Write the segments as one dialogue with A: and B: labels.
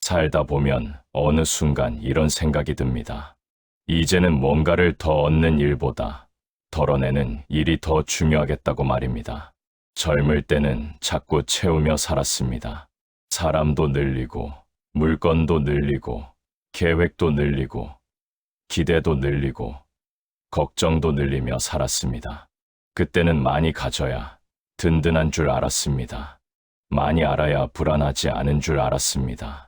A: 살다 보면 어느 순간 이런 생각이 듭니다. 이제는 뭔가를 더 얻는 일보다 덜어내는 일이 더 중요하겠다고 말입니다. 젊을 때는 자꾸 채우며 살았습니다. 사람도 늘리고, 물건도 늘리고, 계획도 늘리고, 기대도 늘리고, 걱정도 늘리며 살았습니다. 그때는 많이 가져야 든든한 줄 알았습니다. 많이 알아야 불안하지 않은 줄 알았습니다.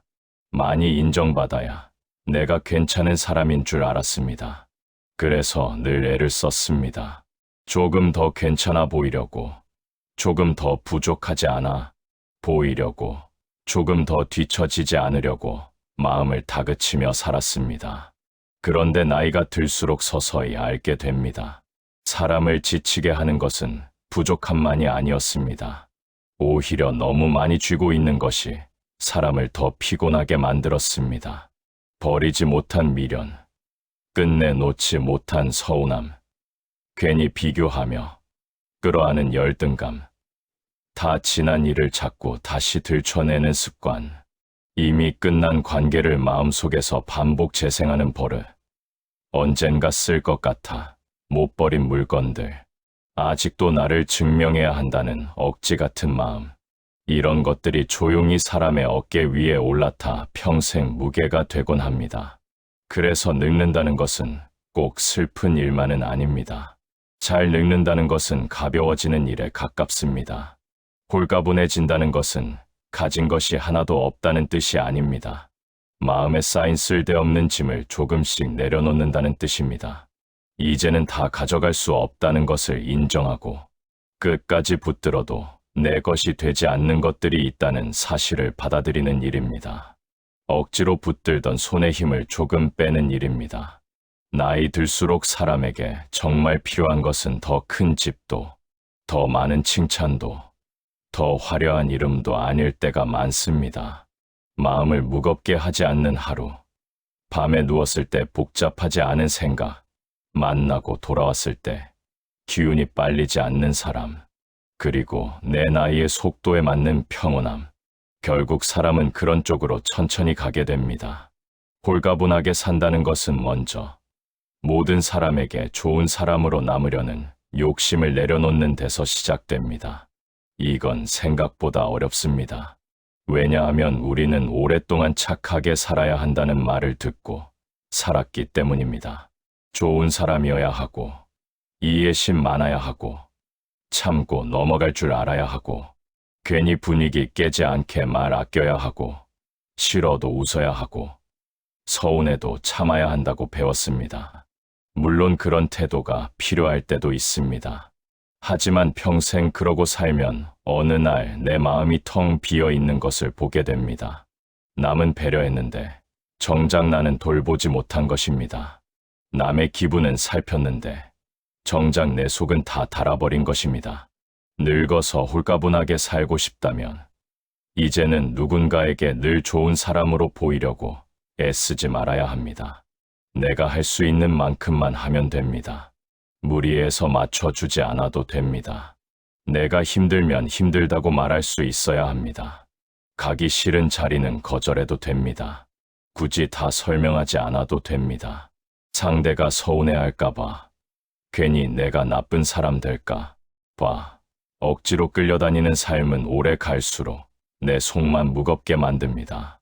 A: 많이 인정받아야 내가 괜찮은 사람인 줄 알았습니다. 그래서 늘 애를 썼습니다. 조금 더 괜찮아 보이려고, 조금 더 부족하지 않아 보이려고, 조금 더 뒤처지지 않으려고 마음을 다그치며 살았습니다. 그런데 나이가 들수록 서서히 알게 됩니다. 사람을 지치게 하는 것은 부족함만이 아니었습니다. 오히려 너무 많이 쥐고 있는 것이 사람을 더 피곤하게 만들었습니다. 버리지 못한 미련, 끝내 놓지 못한 서운함, 괜히 비교하며 끌어안은 열등감, 다 지난 일을 자꾸 다시 들춰내는 습관, 이미 끝난 관계를 마음속에서 반복 재생하는 버릇, 언젠가 쓸 것 같아 못 버린 물건들, 아직도 나를 증명해야 한다는 억지 같은 마음, 이런 것들이 조용히 사람의 어깨 위에 올라타 평생 무게가 되곤 합니다. 그래서 늙는다는 것은 꼭 슬픈 일만은 아닙니다. 잘 늙는다는 것은 가벼워지는 일에 가깝습니다. 홀가분해진다는 것은 가진 것이 하나도 없다는 뜻이 아닙니다. 마음에 쌓인 쓸데없는 짐을 조금씩 내려놓는다는 뜻입니다. 이제는 다 가져갈 수 없다는 것을 인정하고 끝까지 붙들어도 내 것이 되지 않는 것들이 있다는 사실을 받아들이는 일입니다. 억지로 붙들던 손의 힘을 조금 빼는 일입니다. 나이 들수록 사람에게 정말 필요한 것은 더 큰 집도, 더 많은 칭찬도, 더 화려한 이름도 아닐 때가 많습니다. 마음을 무겁게 하지 않는 하루, 밤에 누웠을 때 복잡하지 않은 생각, 만나고 돌아왔을 때 기운이 빨리지 않는 사람, 그리고 내 나이의 속도에 맞는 평온함. 결국 사람은 그런 쪽으로 천천히 가게 됩니다. 홀가분하게 산다는 것은 먼저 모든 사람에게 좋은 사람으로 남으려는 욕심을 내려놓는 데서 시작됩니다. 이건 생각보다 어렵습니다. 왜냐하면 우리는 오랫동안 착하게 살아야 한다는 말을 듣고 살았기 때문입니다. 좋은 사람이어야 하고, 이해심 많아야 하고, 참고 넘어갈 줄 알아야 하고, 괜히 분위기 깨지 않게 말 아껴야 하고, 싫어도 웃어야 하고, 서운해도 참아야 한다고 배웠습니다. 물론 그런 태도가 필요할 때도 있습니다. 하지만 평생 그러고 살면 어느 날 내 마음이 텅 비어 있는 것을 보게 됩니다. 남은 배려했는데 정작 나는 돌보지 못한 것입니다. 남의 기분은 살폈는데 정작 내 속은 다 닳아버린 것입니다. 늙어서 홀가분하게 살고 싶다면 이제는 누군가에게 늘 좋은 사람으로 보이려고 애쓰지 말아야 합니다. 내가 할 수 있는 만큼만 하면 됩니다. 무리해서 맞춰주지 않아도 됩니다. 내가 힘들면 힘들다고 말할 수 있어야 합니다. 가기 싫은 자리는 거절해도 됩니다. 굳이 다 설명하지 않아도 됩니다. 상대가 서운해할까봐, 괜히 내가 나쁜 사람 될까 봐, 억지로 끌려다니는 삶은 오래 갈수록 내 속만 무겁게 만듭니다.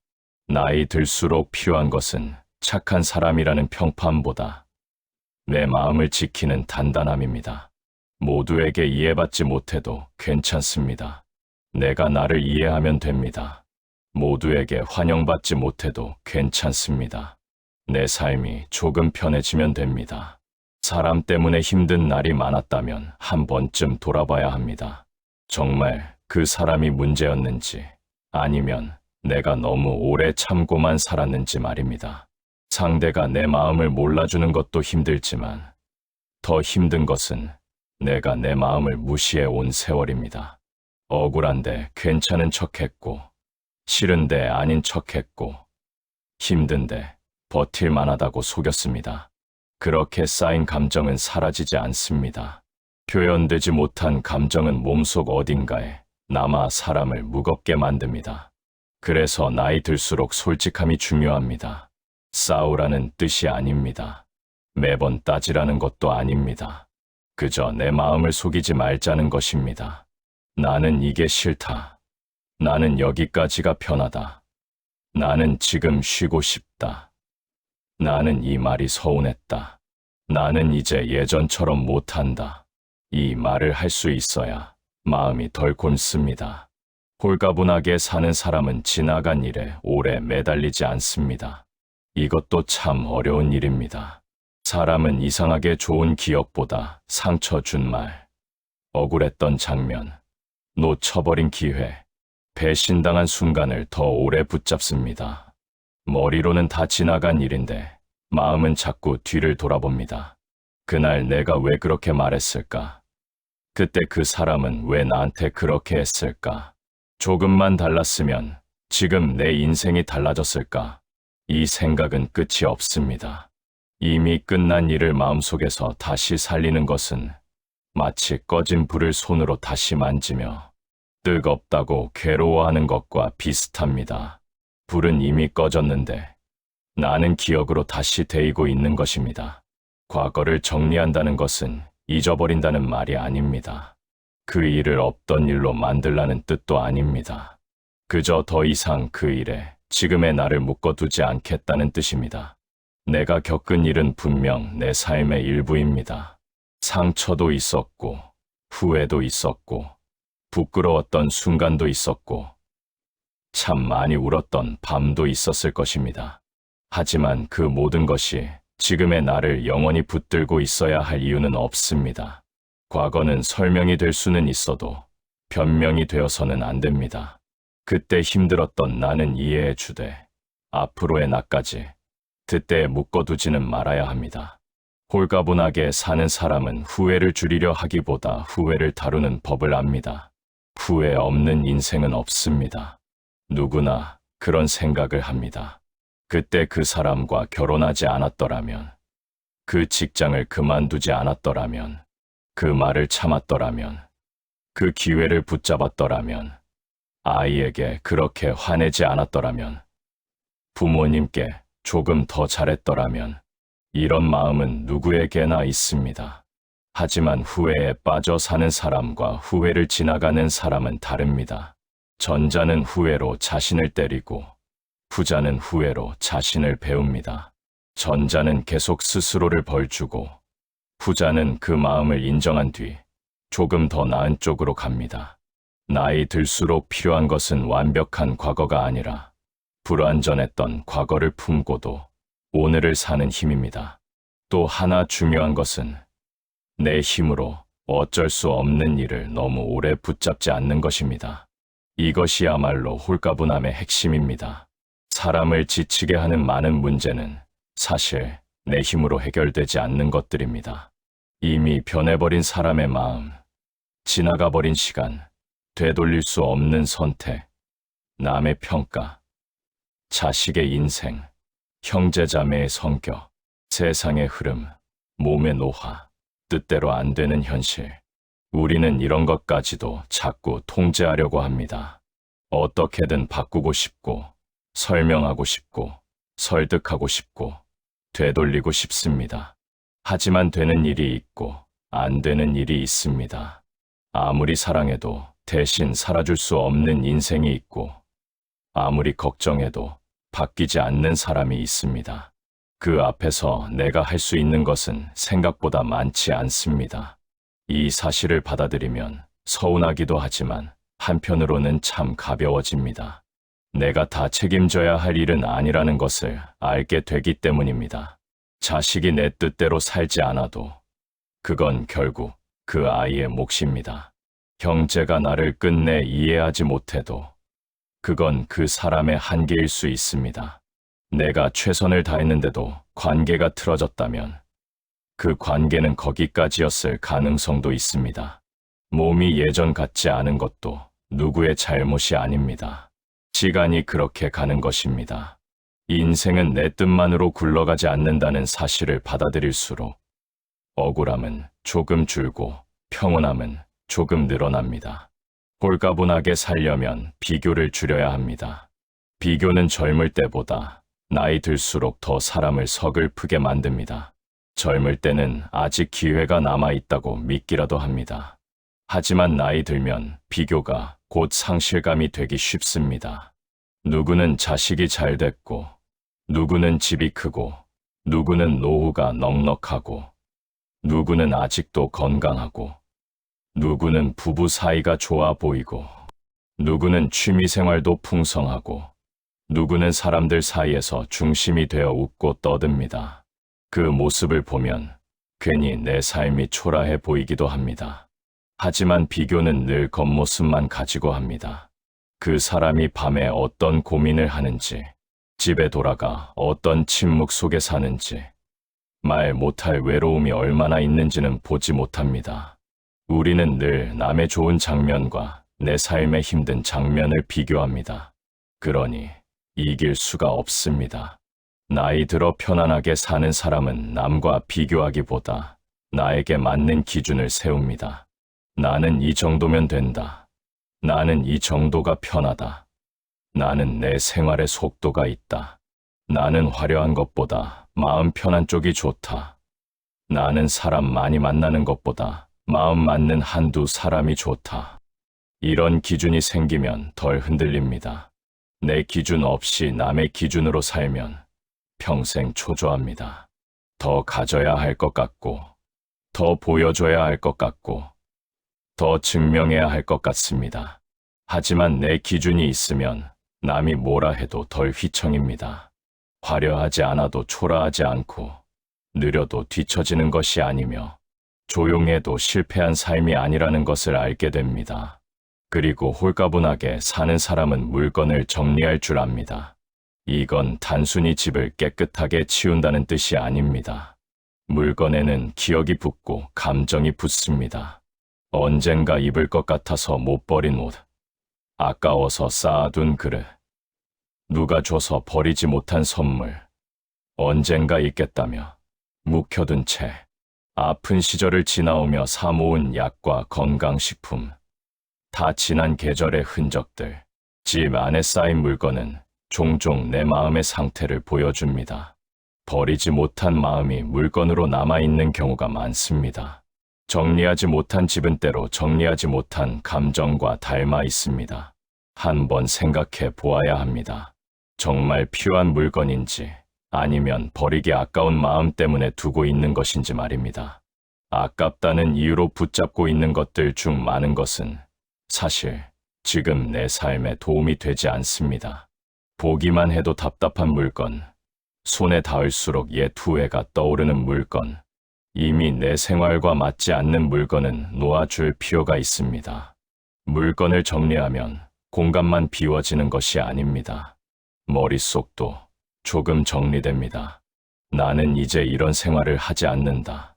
A: 나이 들수록 필요한 것은 착한 사람이라는 평판보다 내 마음을 지키는 단단함입니다. 모두에게 이해받지 못해도 괜찮습니다. 내가 나를 이해하면 됩니다. 모두에게 환영받지 못해도 괜찮습니다. 내 삶이 조금 편해지면 됩니다. 사람 때문에 힘든 날이 많았다면 한 번쯤 돌아봐야 합니다. 정말 그 사람이 문제였는지 아니면 내가 너무 오래 참고만 살았는지 말입니다. 상대가 내 마음을 몰라주는 것도 힘들지만 더 힘든 것은 내가 내 마음을 무시해 온 세월입니다. 억울한데 괜찮은 척했고, 싫은데 아닌 척했고, 힘든데 버틸 만하다고 속였습니다. 그렇게 쌓인 감정은 사라지지 않습니다. 표현되지 못한 감정은 몸속 어딘가에 남아 사람을 무겁게 만듭니다. 그래서 나이 들수록 솔직함이 중요합니다. 싸우라는 뜻이 아닙니다. 매번 따지라는 것도 아닙니다. 그저 내 마음을 속이지 말자는 것입니다. 나는 이게 싫다. 나는 여기까지가 편하다. 나는 지금 쉬고 싶다. 나는 이 말이 서운했다. 나는 이제 예전처럼 못한다. 이 말을 할 수 있어야 마음이 덜 곤습니다. 홀가분하게 사는 사람은 지나간 일에 오래 매달리지 않습니다. 이것도 참 어려운 일입니다. 사람은 이상하게 좋은 기억보다 상처 준 말, 억울했던 장면, 놓쳐버린 기회, 배신당한 순간을 더 오래 붙잡습니다. 머리로는 다 지나간 일인데 마음은 자꾸 뒤를 돌아봅니다. 그날 내가 왜 그렇게 말했을까? 그때 그 사람은 왜 나한테 그렇게 했을까? 조금만 달랐으면 지금 내 인생이 달라졌을까? 이 생각은 끝이 없습니다. 이미 끝난 일을 마음속에서 다시 살리는 것은 마치 꺼진 불을 손으로 다시 만지며 뜨겁다고 괴로워하는 것과 비슷합니다. 불은 이미 꺼졌는데 나는 기억으로 다시 데이고 있는 것입니다. 과거를 정리한다는 것은 잊어버린다는 말이 아닙니다. 그 일을 없던 일로 만들라는 뜻도 아닙니다. 그저 더 이상 그 일에 지금의 나를 묶어두지 않겠다는 뜻입니다. 내가 겪은 일은 분명 내 삶의 일부입니다. 상처도 있었고, 후회도 있었고, 부끄러웠던 순간도 있었고, 참 많이 울었던 밤도 있었을 것입니다. 하지만 그 모든 것이 지금의 나를 영원히 붙들고 있어야 할 이유는 없습니다. 과거는 설명이 될 수는 있어도 변명이 되어서는 안 됩니다. 그때 힘들었던 나는 이해해 주되 앞으로의 나까지 그때에 묶어두지는 말아야 합니다. 홀가분하게 사는 사람은 후회를 줄이려 하기보다 후회를 다루는 법을 압니다. 후회 없는 인생은 없습니다. 누구나 그런 생각을 합니다. 그때 그 사람과 결혼하지 않았더라면, 그 직장을 그만두지 않았더라면, 그 말을 참았더라면, 그 기회를 붙잡았더라면, 아이에게 그렇게 화내지 않았더라면, 부모님께 조금 더 잘했더라면, 이런 마음은 누구에게나 있습니다. 하지만 후회에 빠져 사는 사람과 후회를 지나가는 사람은 다릅니다. 전자는 후회로 자신을 때리고, 후자는 후회로 자신을 배웁니다. 전자는 계속 스스로를 벌주고, 후자는 그 마음을 인정한 뒤 조금 더 나은 쪽으로 갑니다. 나이 들수록 필요한 것은 완벽한 과거가 아니라 불완전했던 과거를 품고도 오늘을 사는 힘입니다. 또 하나 중요한 것은 내 힘으로 어쩔 수 없는 일을 너무 오래 붙잡지 않는 것입니다. 이것이야말로 홀가분함의 핵심입니다. 사람을 지치게 하는 많은 문제는 사실 내 힘으로 해결되지 않는 것들입니다. 이미 변해버린 사람의 마음, 지나가버린 시간, 되돌릴 수 없는 선택, 남의 평가, 자식의 인생, 형제자매의 성격, 세상의 흐름, 몸의 노화, 뜻대로 안 되는 현실. 우리는 이런 것까지도 자꾸 통제하려고 합니다. 어떻게든 바꾸고 싶고, 설명하고 싶고, 설득하고 싶고, 되돌리고 싶습니다. 하지만 되는 일이 있고, 안 되는 일이 있습니다. 아무리 사랑해도 대신 살아줄 수 없는 인생이 있고, 아무리 걱정해도 바뀌지 않는 사람이 있습니다. 그 앞에서 내가 할 수 있는 것은 생각보다 많지 않습니다. 이 사실을 받아들이면 서운하기도 하지만 한편으로는 참 가벼워집니다. 내가 다 책임져야 할 일은 아니라는 것을 알게 되기 때문입니다. 자식이 내 뜻대로 살지 않아도 그건 결국 그 아이의 몫입니다. 형제가 나를 끝내 이해하지 못해도 그건 그 사람의 한계일 수 있습니다. 내가 최선을 다했는데도 관계가 틀어졌다면 그 관계는 거기까지였을 가능성도 있습니다. 몸이 예전 같지 않은 것도 누구의 잘못이 아닙니다. 시간이 그렇게 가는 것입니다. 인생은 내 뜻만으로 굴러가지 않는다는 사실을 받아들일수록 억울함은 조금 줄고 평온함은 조금 늘어납니다. 홀가분하게 살려면 비교를 줄여야 합니다. 비교는 젊을 때보다 나이 들수록 더 사람을 서글프게 만듭니다. 젊을 때는 아직 기회가 남아있다고 믿기라도 합니다. 하지만 나이 들면 비교가 곧 상실감이 되기 쉽습니다. 누구는 자식이 잘 됐고, 누구는 집이 크고, 누구는 노후가 넉넉하고, 누구는 아직도 건강하고, 누구는 부부 사이가 좋아 보이고, 누구는 취미생활도 풍성하고, 누구는 사람들 사이에서 중심이 되어 웃고 떠듭니다. 그 모습을 보면 괜히 내 삶이 초라해 보이기도 합니다. 하지만 비교는 늘 겉모습만 가지고 합니다. 그 사람이 밤에 어떤 고민을 하는지, 집에 돌아가 어떤 침묵 속에 사는지, 말 못할 외로움이 얼마나 있는지는 보지 못합니다. 우리는 늘 남의 좋은 장면과 내 삶의 힘든 장면을 비교합니다. 그러니 이길 수가 없습니다. 나이 들어 편안하게 사는 사람은 남과 비교하기보다 나에게 맞는 기준을 세웁니다. 나는 이 정도면 된다. 나는 이 정도가 편하다. 나는 내 생활에 속도가 있다. 나는 화려한 것보다 마음 편한 쪽이 좋다. 나는 사람 많이 만나는 것보다 마음 맞는 한두 사람이 좋다. 이런 기준이 생기면 덜 흔들립니다. 내 기준 없이 남의 기준으로 살면 평생 초조합니다. 더 가져야 할 것 같고, 더 보여줘야 할 것 같고, 더 증명해야 할 것 같습니다. 하지만 내 기준이 있으면 남이 뭐라 해도 덜 휘청입니다. 화려하지 않아도 초라하지 않고, 느려도 뒤처지는 것이 아니며, 조용해도 실패한 삶이 아니라는 것을 알게 됩니다. 그리고 홀가분하게 사는 사람은 물건을 정리할 줄 압니다. 이건 단순히 집을 깨끗하게 치운다는 뜻이 아닙니다. 물건에는 기억이 붙고 감정이 붙습니다. 언젠가 입을 것 같아서 못 버린 옷, 아까워서 쌓아둔 그릇, 누가 줘서 버리지 못한 선물, 언젠가 있겠다며 묵혀둔 책, 아픈 시절을 지나오며 사모은 약과 건강식품, 다 지난 계절의 흔적들. 집 안에 쌓인 물건은 종종 내 마음의 상태를 보여줍니다. 버리지 못한 마음이 물건으로 남아있는 경우가 많습니다. 정리하지 못한 집은 때로 정리하지 못한 감정과 닮아 있습니다. 한번 생각해 보아야 합니다. 정말 필요한 물건인지 아니면 버리기 아까운 마음 때문에 두고 있는 것인지 말입니다. 아깝다는 이유로 붙잡고 있는 것들 중 많은 것은 사실 지금 내 삶에 도움이 되지 않습니다. 보기만 해도 답답한 물건, 손에 닿을수록 옛 후회가 떠오르는 물건, 이미 내 생활과 맞지 않는 물건은 놓아줄 필요가 있습니다. 물건을 정리하면 공간만 비워지는 것이 아닙니다. 머릿속도 조금 정리됩니다. 나는 이제 이런 생활을 하지 않는다.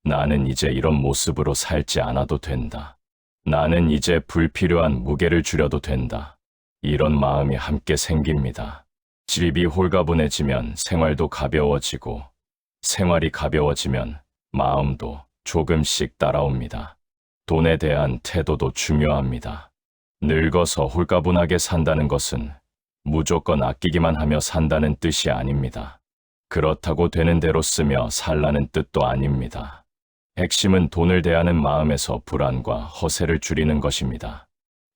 A: 나는 이제 이런 모습으로 살지 않아도 된다. 나는 이제 불필요한 무게를 줄여도 된다. 이런 마음이 함께 생깁니다. 집이 홀가분해지면 생활도 가벼워지고, 생활이 가벼워지면 마음도 조금씩 따라옵니다. 돈에 대한 태도도 중요합니다. 늙어서 홀가분하게 산다는 것은 무조건 아끼기만 하며 산다는 뜻이 아닙니다. 그렇다고 되는 대로 쓰며 살라는 뜻도 아닙니다. 핵심은 돈을 대하는 마음에서 불안과 허세를 줄이는 것입니다.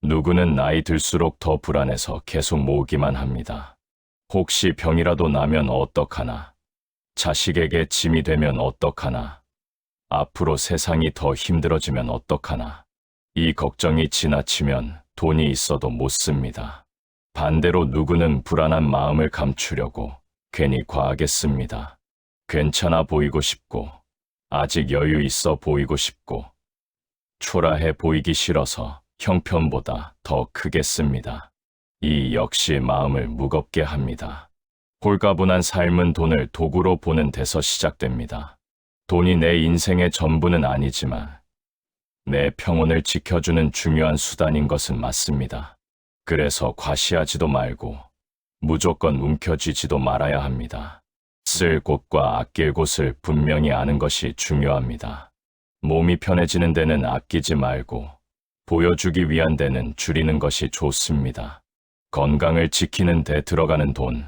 A: 누구는 나이 들수록 더 불안해서 계속 모으기만 합니다. 혹시 병이라도 나면 어떡하나? 자식에게 짐이 되면 어떡하나? 앞으로 세상이 더 힘들어지면 어떡하나? 이 걱정이 지나치면 돈이 있어도 못 씁니다. 반대로 누구는 불안한 마음을 감추려고 괜히 과하게 씁니다. 괜찮아 보이고 싶고, 아직 여유 있어 보이고 싶고, 초라해 보이기 싫어서 형편보다 더 크게 씁니다. 이 역시 마음을 무겁게 합니다. 홀가분한 삶은 돈을 도구로 보는 데서 시작됩니다. 돈이 내 인생의 전부는 아니지만 내 평온을 지켜주는 중요한 수단인 것은 맞습니다. 그래서 과시하지도 말고 무조건 움켜쥐지도 말아야 합니다. 쓸 곳과 아낄 곳을 분명히 아는 것이 중요합니다. 몸이 편해지는 데는 아끼지 말고 보여주기 위한 데는 줄이는 것이 좋습니다. 건강을 지키는 데 들어가는 돈,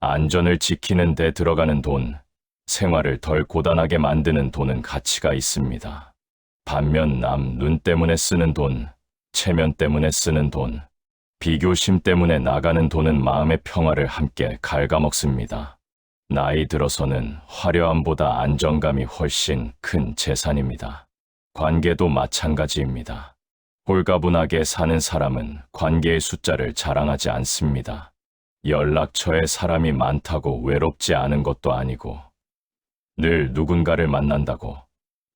A: 안전을 지키는 데 들어가는 돈, 생활을 덜 고단하게 만드는 돈은 가치가 있습니다. 반면 남 눈 때문에 쓰는 돈, 체면 때문에 쓰는 돈, 비교심 때문에 나가는 돈은 마음의 평화를 함께 갉아먹습니다. 나이 들어서는 화려함보다 안정감이 훨씬 큰 재산입니다. 관계도 마찬가지입니다. 홀가분하게 사는 사람은 관계의 숫자를 자랑하지 않습니다. 연락처에 사람이 많다고 외롭지 않은 것도 아니고, 늘 누군가를 만난다고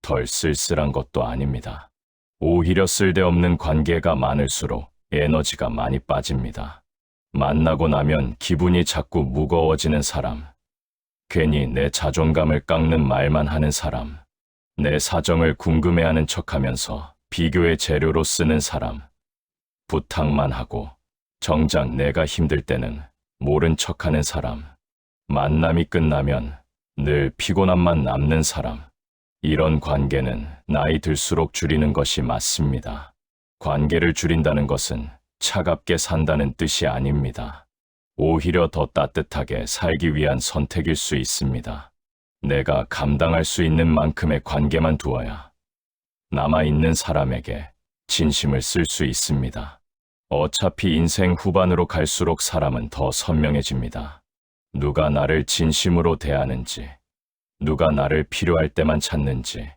A: 덜 쓸쓸한 것도 아닙니다. 오히려 쓸데없는 관계가 많을수록 에너지가 많이 빠집니다. 만나고 나면 기분이 자꾸 무거워지는 사람, 괜히 내 자존감을 깎는 말만 하는 사람, 내 사정을 궁금해하는 척하면서 비교의 재료로 쓰는 사람, 부탁만 하고 정작 내가 힘들 때는 모른 척하는 사람, 만남이 끝나면 늘 피곤함만 남는 사람, 이런 관계는 나이 들수록 줄이는 것이 맞습니다. 관계를 줄인다는 것은 차갑게 산다는 뜻이 아닙니다. 오히려 더 따뜻하게 살기 위한 선택일 수 있습니다. 내가 감당할 수 있는 만큼의 관계만 두어야 남아있는 사람에게 진심을 쓸 수 있습니다. 어차피 인생 후반으로 갈수록 사람은 더 선명해집니다. 누가 나를 진심으로 대하는지, 누가 나를 필요할 때만 찾는지,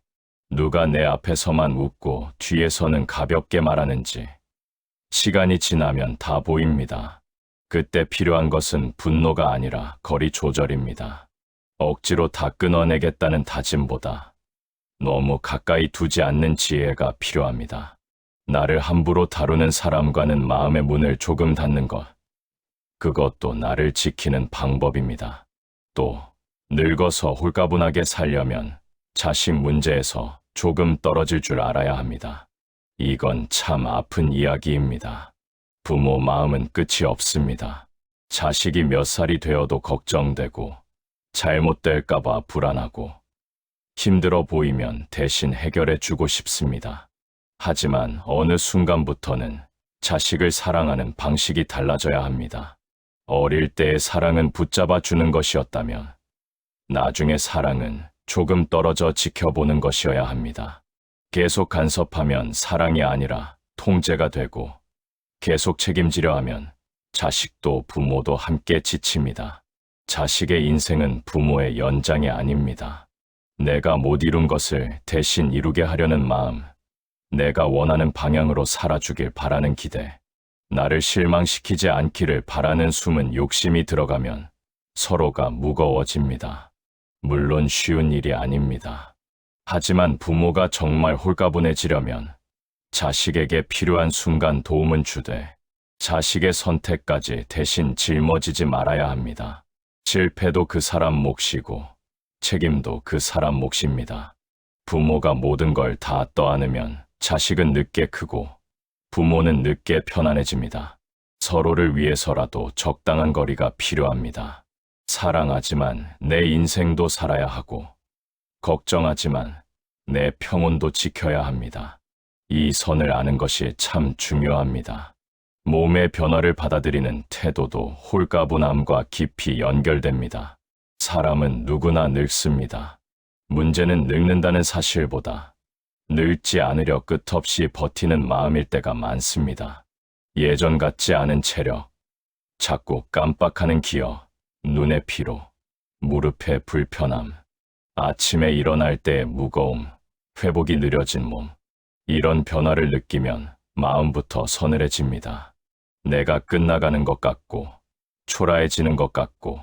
A: 누가 내 앞에서만 웃고 뒤에서는 가볍게 말하는지, 시간이 지나면 다 보입니다. 그때 필요한 것은 분노가 아니라 거리 조절입니다. 억지로 다 끊어내겠다는 다짐보다 너무 가까이 두지 않는 지혜가 필요합니다. 나를 함부로 다루는 사람과는 마음의 문을 조금 닫는 것, 그것도 나를 지키는 방법입니다. 또 늙어서 홀가분하게 살려면 자식 문제에서 조금 떨어질 줄 알아야 합니다. 이건 참 아픈 이야기입니다. 부모 마음은 끝이 없습니다. 자식이 몇 살이 되어도 걱정되고, 잘못될까봐 불안하고, 힘들어 보이면 대신 해결해 주고 싶습니다. 하지만 어느 순간부터는 자식을 사랑하는 방식이 달라져야 합니다. 어릴 때의 사랑은 붙잡아 주는 것이었다면, 나중에 사랑은 조금 떨어져 지켜보는 것이어야 합니다. 계속 간섭하면 사랑이 아니라 통제가 되고, 계속 책임지려 하면 자식도 부모도 함께 지칩니다. 자식의 인생은 부모의 연장이 아닙니다. 내가 못 이룬 것을 대신 이루게 하려는 마음, 내가 원하는 방향으로 살아주길 바라는 기대, 나를 실망시키지 않기를 바라는 숨은 욕심이 들어가면 서로가 무거워집니다. 물론 쉬운 일이 아닙니다. 하지만 부모가 정말 홀가분해지려면 자식에게 필요한 순간 도움은 주되 자식의 선택까지 대신 짊어지지 말아야 합니다. 실패도 그 사람 몫이고 책임도 그 사람 몫입니다. 부모가 모든 걸 다 떠안으면 자식은 늦게 크고 부모는 늦게 편안해집니다. 서로를 위해서라도 적당한 거리가 필요합니다. 사랑하지만 내 인생도 살아야 하고, 걱정하지만 내 평온도 지켜야 합니다. 이 선을 아는 것이 참 중요합니다. 몸의 변화를 받아들이는 태도도 홀가분함과 깊이 연결됩니다. 사람은 누구나 늙습니다. 문제는 늙는다는 사실보다 늙지 않으려 끝없이 버티는 마음일 때가 많습니다. 예전 같지 않은 체력, 자꾸 깜빡하는 기억, 눈의 피로, 무릎의 불편함, 아침에 일어날 때의 무거움, 회복이 느려진 몸, 이런 변화를 느끼면 마음부터 서늘해집니다. 내가 끝나가는 것 같고, 초라해지는 것 같고,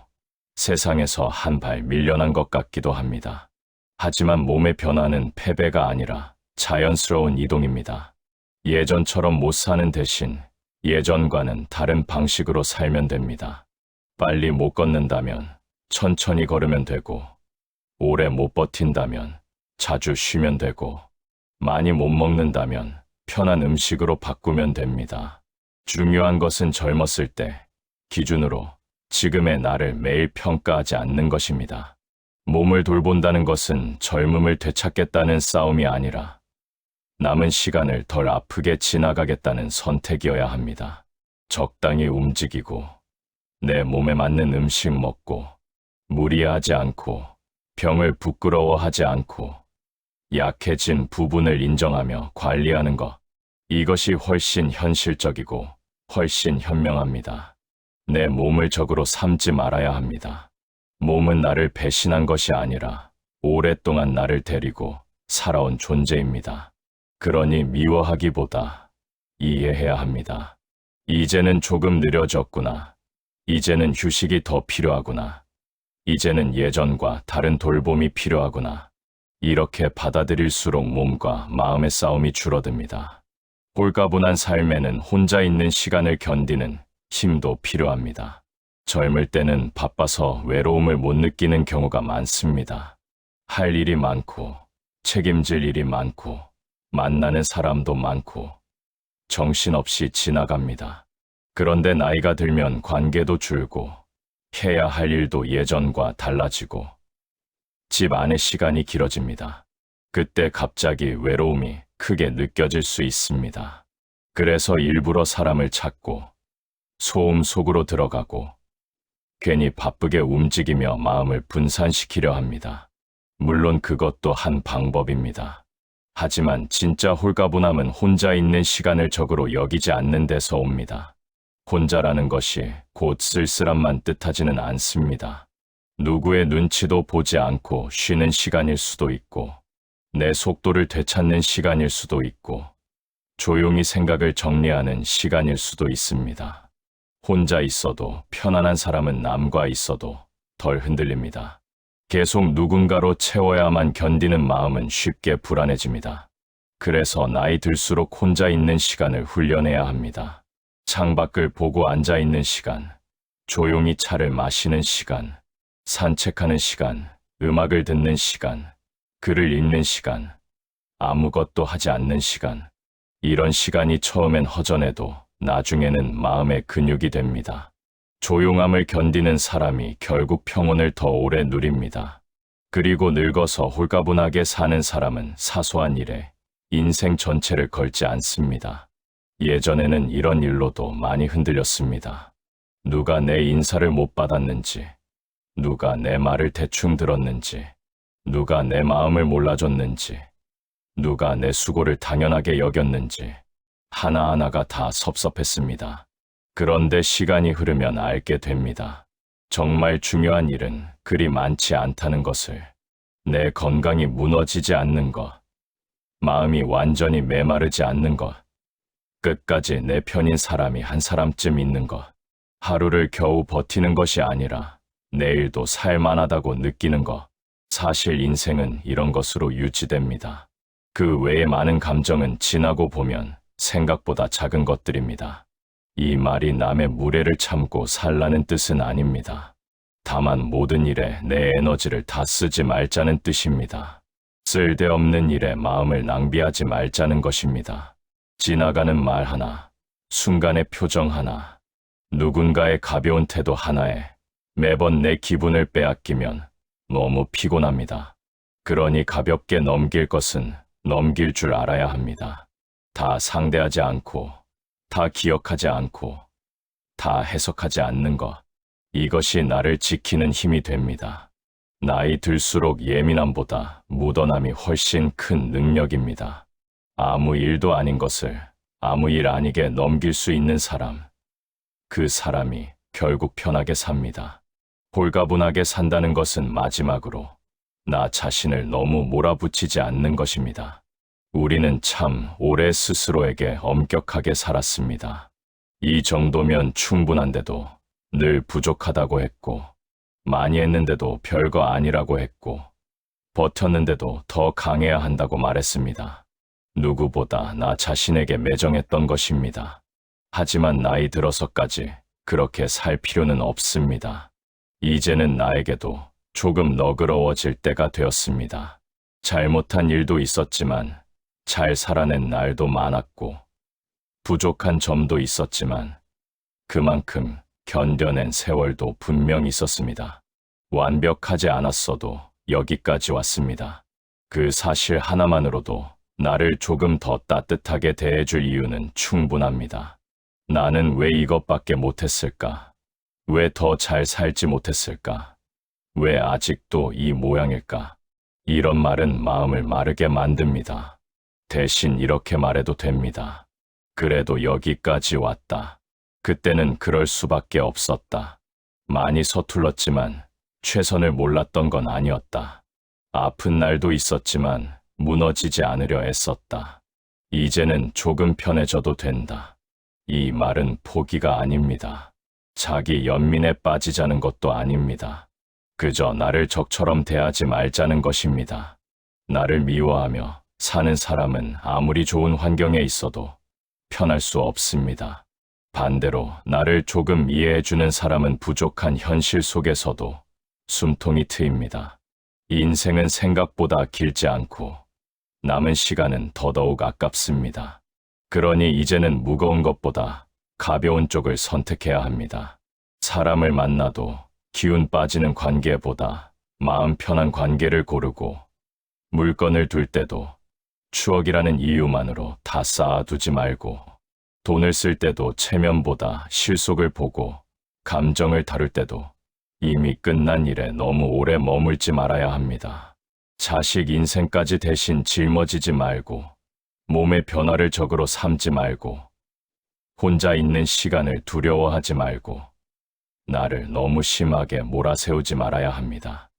A: 세상에서 한 발 밀려난 것 같기도 합니다. 하지만 몸의 변화는 패배가 아니라 자연스러운 이동입니다. 예전처럼 못 사는 대신 예전과는 다른 방식으로 살면 됩니다. 빨리 못 걷는다면 천천히 걸으면 되고, 오래 못 버틴다면 자주 쉬면 되고, 많이 못 먹는다면 편한 음식으로 바꾸면 됩니다. 중요한 것은 젊었을 때 기준으로 지금의 나를 매일 평가하지 않는 것입니다. 몸을 돌본다는 것은 젊음을 되찾겠다는 싸움이 아니라 남은 시간을 덜 아프게 지나가겠다는 선택이어야 합니다. 적당히 움직이고 내 몸에 맞는 음식 먹고 무리하지 않고 병을 부끄러워하지 않고 약해진 부분을 인정하며 관리하는 것. 이것이 훨씬 현실적이고 훨씬 현명합니다. 내 몸을 적으로 삼지 말아야 합니다. 몸은 나를 배신한 것이 아니라 오랫동안 나를 데리고 살아온 존재입니다. 그러니 미워하기보다 이해해야 합니다. 이제는 조금 느려졌구나. 이제는 휴식이 더 필요하구나. 이제는 예전과 다른 돌봄이 필요하구나. 이렇게 받아들일수록 몸과 마음의 싸움이 줄어듭니다. 홀가분한 삶에는 혼자 있는 시간을 견디는 힘도 필요합니다. 젊을 때는 바빠서 외로움을 못 느끼는 경우가 많습니다. 할 일이 많고, 책임질 일이 많고, 만나는 사람도 많고, 정신없이 지나갑니다. 그런데 나이가 들면 관계도 줄고, 해야 할 일도 예전과 달라지고, 집 안의 시간이 길어집니다. 그때 갑자기 외로움이 크게 느껴질 수 있습니다. 그래서 일부러 사람을 찾고, 소음 속으로 들어가고, 괜히 바쁘게 움직이며 마음을 분산시키려 합니다. 물론 그것도 한 방법입니다. 하지만 진짜 홀가분함은 혼자 있는 시간을 적으로 여기지 않는 데서 옵니다. 혼자라는 것이 곧 쓸쓸함만 뜻하지는 않습니다. 누구의 눈치도 보지 않고 쉬는 시간일 수도 있고, 내 속도를 되찾는 시간일 수도 있고, 조용히 생각을 정리하는 시간일 수도 있습니다. 혼자 있어도 편안한 사람은 남과 있어도 덜 흔들립니다. 계속 누군가로 채워야만 견디는 마음은 쉽게 불안해집니다. 그래서 나이 들수록 혼자 있는 시간을 훈련해야 합니다. 창밖을 보고 앉아 있는 시간, 조용히 차를 마시는 시간, 산책하는 시간, 음악을 듣는 시간, 글을 읽는 시간, 아무것도 하지 않는 시간. 이런 시간이 처음엔 허전해도 나중에는 마음의 근육이 됩니다. 조용함을 견디는 사람이 결국 평온을 더 오래 누립니다. 그리고 늙어서 홀가분하게 사는 사람은 사소한 일에 인생 전체를 걸지 않습니다. 예전에는 이런 일로도 많이 흔들렸습니다. 누가 내 인사를 못 받았는지, 누가 내 말을 대충 들었는지, 누가 내 마음을 몰라줬는지, 누가 내 수고를 당연하게 여겼는지, 하나하나가 다 섭섭했습니다. 그런데 시간이 흐르면 알게 됩니다. 정말 중요한 일은 그리 많지 않다는 것을. 내 건강이 무너지지 않는 것, 마음이 완전히 메마르지 않는 것, 끝까지 내 편인 사람이 한 사람쯤 있는 것, 하루를 겨우 버티는 것이 아니라 내일도 살만하다고 느끼는 것. 사실 인생은 이런 것으로 유지됩니다. 그 외의 많은 감정은 지나고 보면 생각보다 작은 것들입니다. 이 말이 남의 무례를 참고 살라는 뜻은 아닙니다. 다만 모든 일에 내 에너지를 다 쓰지 말자는 뜻입니다. 쓸데없는 일에 마음을 낭비하지 말자는 것입니다. 지나가는 말 하나, 순간의 표정 하나, 누군가의 가벼운 태도 하나에 매번 내 기분을 빼앗기면 너무 피곤합니다. 그러니 가볍게 넘길 것은 넘길 줄 알아야 합니다. 다 상대하지 않고, 다 기억하지 않고, 다 해석하지 않는 것. 이것이 나를 지키는 힘이 됩니다. 나이 들수록 예민함보다 묻어남이 훨씬 큰 능력입니다. 아무 일도 아닌 것을 아무 일 아니게 넘길 수 있는 사람. 그 사람이 결국 편하게 삽니다. 홀가분하게 산다는 것은 마지막으로 나 자신을 너무 몰아붙이지 않는 것입니다. 우리는 참 오래 스스로에게 엄격하게 살았습니다. 이 정도면 충분한데도 늘 부족하다고 했고, 많이 했는데도 별거 아니라고 했고, 버텼는데도 더 강해야 한다고 말했습니다. 누구보다 나 자신에게 매정했던 것입니다. 하지만 나이 들어서까지 그렇게 살 필요는 없습니다. 이제는 나에게도 조금 너그러워질 때가 되었습니다. 잘못한 일도 있었지만 잘 살아낸 날도 많았고, 부족한 점도 있었지만 그만큼 견뎌낸 세월도 분명 있었습니다. 완벽하지 않았어도 여기까지 왔습니다. 그 사실 하나만으로도 나를 조금 더 따뜻하게 대해줄 이유는 충분합니다. 나는 왜 이것밖에 못했을까? 왜 더 잘 살지 못했을까? 왜 아직도 이 모양일까? 이런 말은 마음을 마르게 만듭니다. 대신 이렇게 말해도 됩니다. 그래도 여기까지 왔다. 그때는 그럴 수밖에 없었다. 많이 서툴렀지만 최선을 몰랐던 건 아니었다. 아픈 날도 있었지만 무너지지 않으려 애썼다. 이제는 조금 편해져도 된다. 이 말은 포기가 아닙니다. 자기 연민에 빠지자는 것도 아닙니다. 그저 나를 적처럼 대하지 말자는 것입니다. 나를 미워하며 사는 사람은 아무리 좋은 환경에 있어도 편할 수 없습니다. 반대로 나를 조금 이해해주는 사람은 부족한 현실 속에서도 숨통이 트입니다. 인생은 생각보다 길지 않고 남은 시간은 더더욱 아깝습니다. 그러니 이제는 무거운 것보다 가벼운 쪽을 선택해야 합니다. 사람을 만나도 기운 빠지는 관계보다 마음 편한 관계를 고르고, 물건을 둘 때도 추억이라는 이유만으로 다 쌓아두지 말고, 돈을 쓸 때도 체면보다 실속을 보고, 감정을 다룰 때도 이미 끝난 일에 너무 오래 머물지 말아야 합니다. 자식 인생까지 대신 짊어지지 말고, 몸의 변화를 적으로 삼지 말고, 혼자 있는 시간을 두려워하지 말고, 나를 너무 심하게 몰아세우지 말아야 합니다.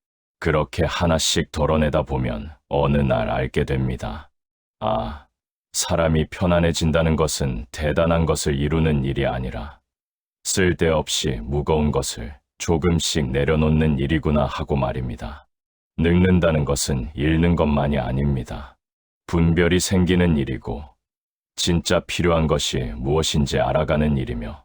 A: 그렇게 하나씩 덜어내다 보면 어느 날 알게 됩니다. 아, 사람이 편안해진다는 것은 대단한 것을 이루는 일이 아니라 쓸데없이 무거운 것을 조금씩 내려놓는 일이구나 하고 말입니다. 늙는다는 것은 잃는 것만이 아닙니다. 분별이 생기는 일이고, 진짜 필요한 것이 무엇인지 알아가는 일이며,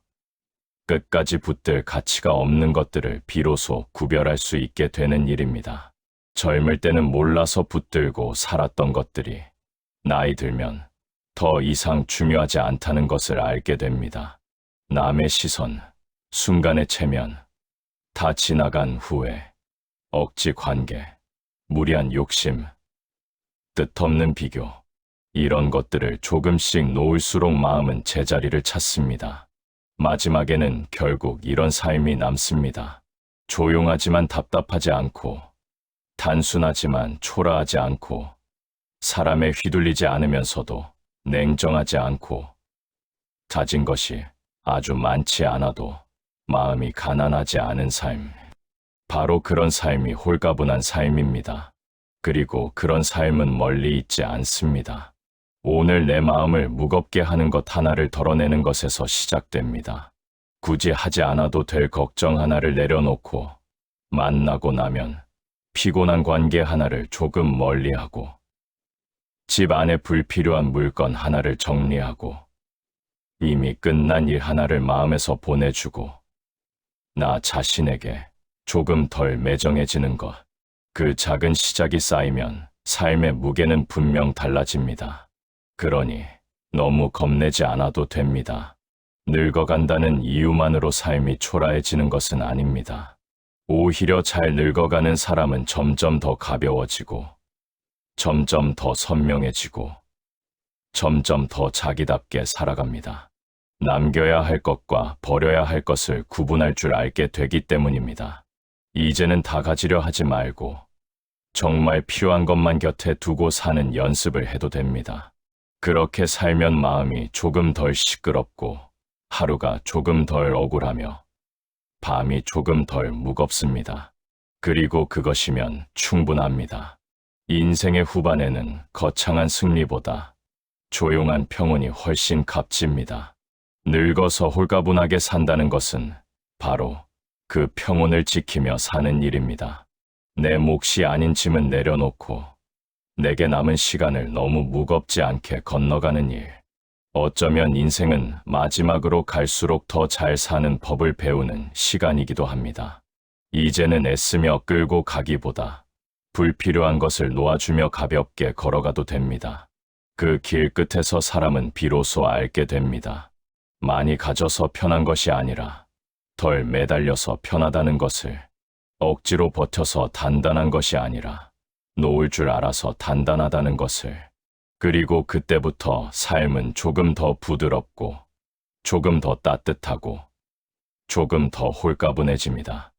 A: 끝까지 붙들 가치가 없는 것들을 비로소 구별할 수 있게 되는 일입니다. 젊을 때는 몰라서 붙들고 살았던 것들이 나이 들면 더 이상 중요하지 않다는 것을 알게 됩니다. 남의 시선, 순간의 체면, 다 지나간 후회, 억지 관계, 무리한 욕심, 뜻없는 비교, 이런 것들을 조금씩 놓을수록 마음은 제자리를 찾습니다. 마지막에는 결국 이런 삶이 남습니다. 조용하지만 답답하지 않고, 단순하지만 초라하지 않고, 사람에 휘둘리지 않으면서도 냉정하지 않고, 가진 것이 아주 많지 않아도 마음이 가난하지 않은 삶. 바로 그런 삶이 홀가분한 삶입니다. 그리고 그런 삶은 멀리 있지 않습니다. 오늘 내 마음을 무겁게 하는 것 하나를 덜어내는 것에서 시작됩니다. 굳이 하지 않아도 될 걱정 하나를 내려놓고, 만나고 나면 피곤한 관계 하나를 조금 멀리하고, 집 안에 불필요한 물건 하나를 정리하고, 이미 끝난 일 하나를 마음에서 보내주고, 나 자신에게 조금 덜 매정해지는 것, 그 작은 시작이 쌓이면 삶의 무게는 분명 달라집니다. 그러니 너무 겁내지 않아도 됩니다. 늙어간다는 이유만으로 삶이 초라해지는 것은 아닙니다. 오히려 잘 늙어가는 사람은 점점 더 가벼워지고, 점점 더 선명해지고, 점점 더 자기답게 살아갑니다. 남겨야 할 것과 버려야 할 것을 구분할 줄 알게 되기 때문입니다. 이제는 다 가지려 하지 말고 정말 필요한 것만 곁에 두고 사는 연습을 해도 됩니다. 그렇게 살면 마음이 조금 덜 시끄럽고, 하루가 조금 덜 억울하며, 밤이 조금 덜 무겁습니다. 그리고 그것이면 충분합니다. 인생의 후반에는 거창한 승리보다 조용한 평온이 훨씬 값집니다. 늙어서 홀가분하게 산다는 것은 바로 그 평온을 지키며 사는 일입니다. 내 몫이 아닌 짐은 내려놓고 내게 남은 시간을 너무 무겁지 않게 건너가는 일. 어쩌면 인생은 마지막으로 갈수록 더 잘 사는 법을 배우는 시간이기도 합니다. 이제는 애쓰며 끌고 가기보다 불필요한 것을 놓아주며 가볍게 걸어가도 됩니다. 그 길 끝에서 사람은 비로소 알게 됩니다. 많이 가져서 편한 것이 아니라 덜 매달려서 편하다는 것을, 억지로 버텨서 단단한 것이 아니라 놓을 줄 알아서 단단하다는 것을. 그리고 그때부터 삶은 조금 더 부드럽고 조금 더 따뜻하고 조금 더 홀가분해집니다.